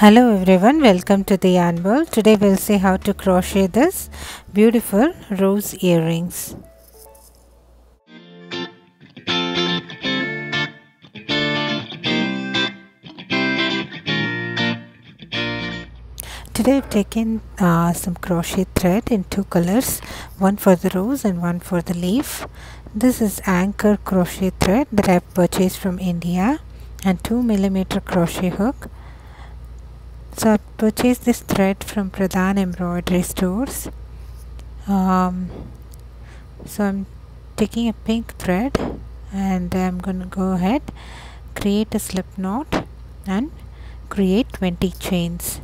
Hello everyone, welcome to the yarn world. Today we'll see how to crochet this beautiful rose earrings. Today I've taken some crochet thread in two colors, one for the rose and one for the leaf. This is anchor crochet thread that I've purchased from India and 2mm crochet hook. So I purchased this thread from Pradhan embroidery stores. So I'm taking a pink thread and I'm going to go ahead, create a slip knot and create 20 chains.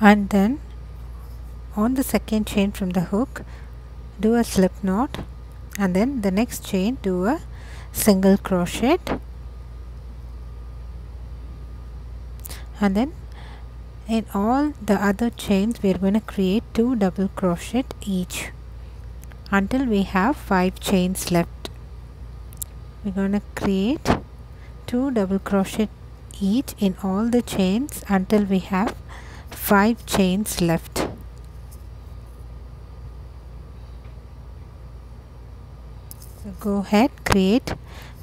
And then on the second chain from the hook do a slip knot, and then the next chain do a single crochet, and then in all the other chains we are going to create 2 double crochet each until we have 5 chains left. We're going to create 2 double crochet each in all the chains until we have 5 chains left. So go ahead, create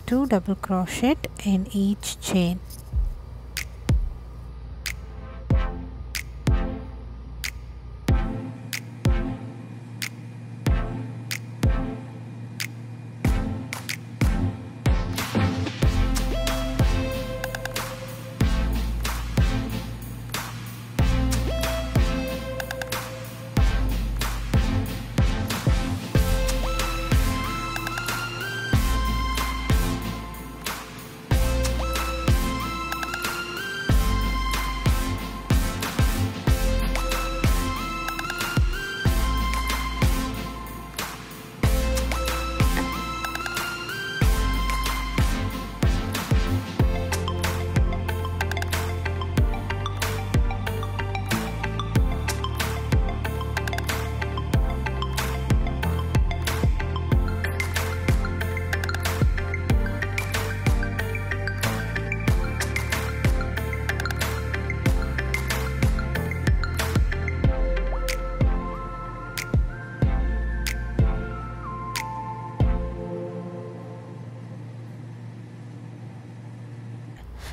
2 double crochet in each chain.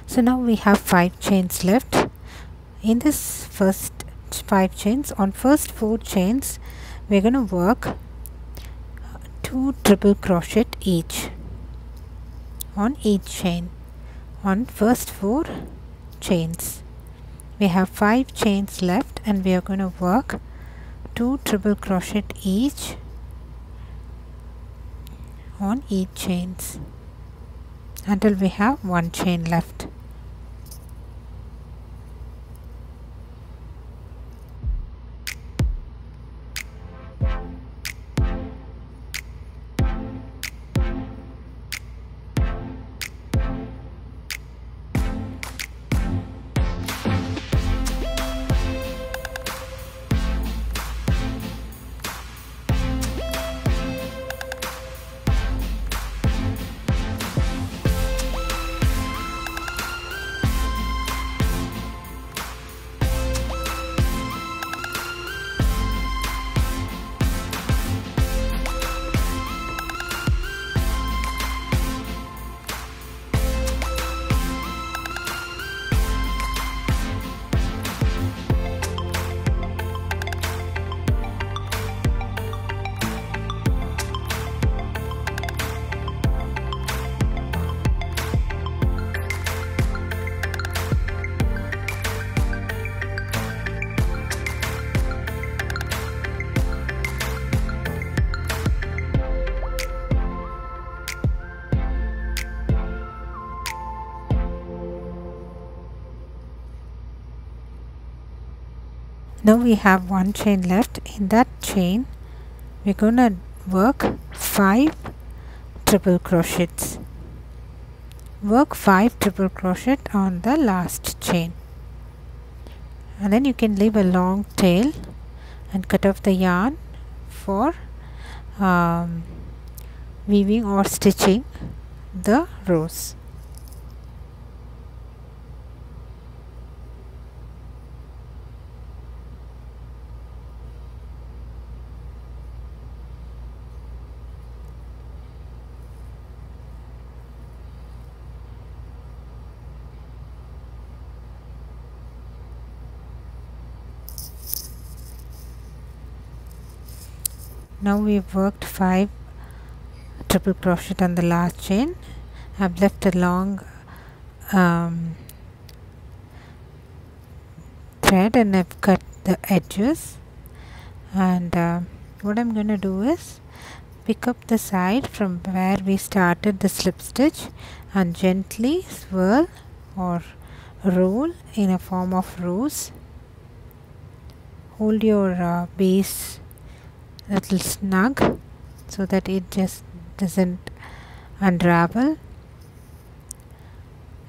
So now we have 5 chains left. In this first 5 chains, on first 4 chains we're going to work 2 triple crochet each on each chain. On first 4 chains we have 5 chains left and we are going to work 2 triple crochet each on each chains until we have 1 chain left. Now we have 1 chain left. In that chain we're gonna work 5 triple crochets. Work 5 triple crochet on the last chain, and then you can leave a long tail and cut off the yarn for weaving or stitching the rows. Now we've worked 5 triple crochet on the last chain. I've left a long thread and I've cut the edges, and what I'm going to do is pick up the side from where we started the slip stitch and gently swirl or roll in a form of rose. Hold your base little snug so that it just doesn't unravel,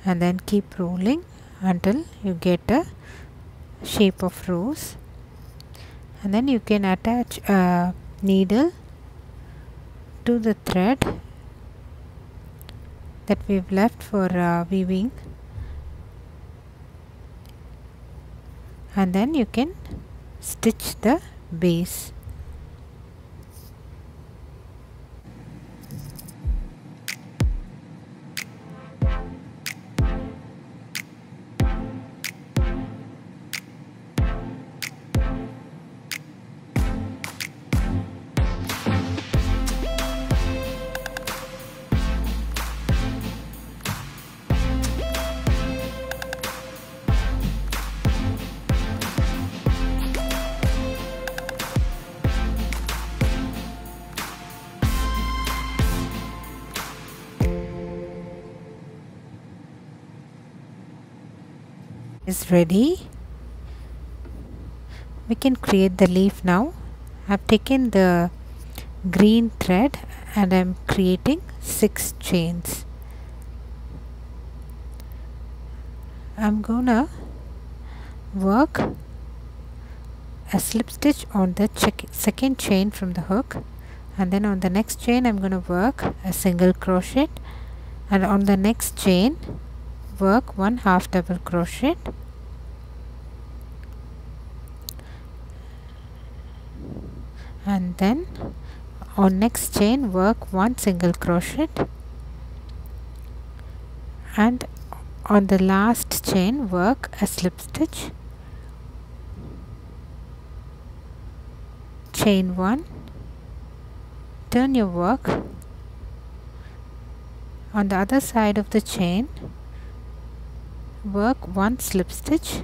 and then keep rolling until you get a shape of rose, and then you can attach a needle to the thread that we've left for weaving, and then you can stitch the base. Is ready. We can create the leaf now. I've taken the green thread and I'm creating 6 chains. I'm gonna work a slip stitch on the second chain from the hook, and then on the next chain I'm gonna work a single crochet, and on the next chain work 1 half double crochet, and then on next chain work 1 single crochet, and on the last chain work a slip stitch, chain 1, turn your work on the other side of the chain, work 1 slip stitch,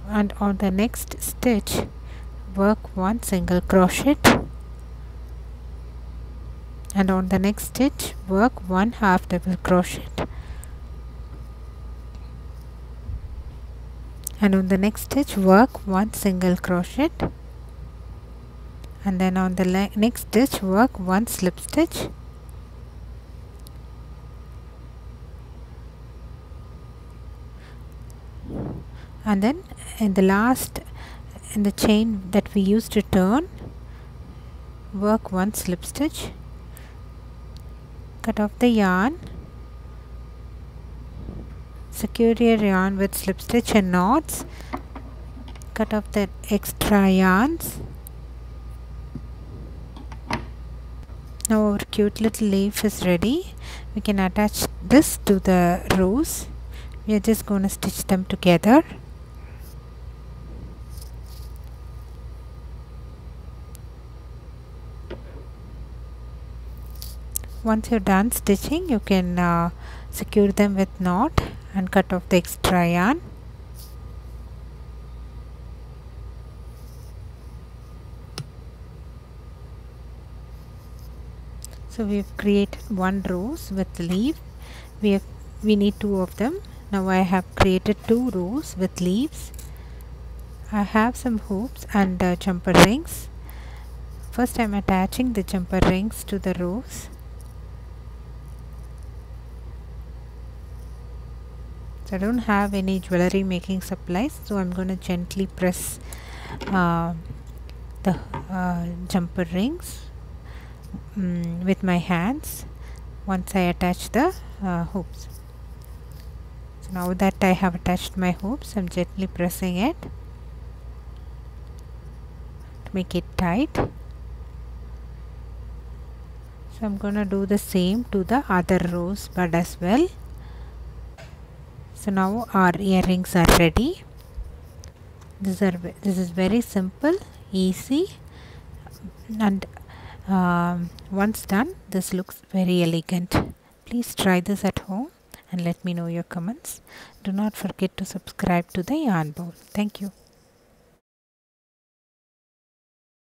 and on the next stitch work 1 single crochet, and on the next stitch work 1 half double crochet, and on the next stitch work 1 single crochet, and then on the next stitch work 1 slip stitch, and then in the chain that we used to turn, work 1 slip stitch, cut off the yarn, secure your yarn with slip stitch and knots, cut off the extra yarns. Now our cute little leaf is ready. We can attach this to the rows. We are just going to stitch them together. Once you're done stitching, you can secure them with knot and cut off the extra yarn. So we've created 1 rows with leaf. We need 2 of them. Now I have created 2 rows with leaves. I have some hoops and jumper rings First I'm attaching the jumper rings to the rows. So I don't have any jewelry making supplies, so I'm going to gently press the jumper rings with my hands once I attach the hoops. So now that I have attached my hoops, I'm gently pressing it to make it tight. So I'm going to do the same to the other rows bud as well. So now our earrings are ready. This is very simple, easy, and once done, this looks very elegant. Please try this at home and let me know your comments. Do not forget to subscribe to the Yarn Bowl. Thank you.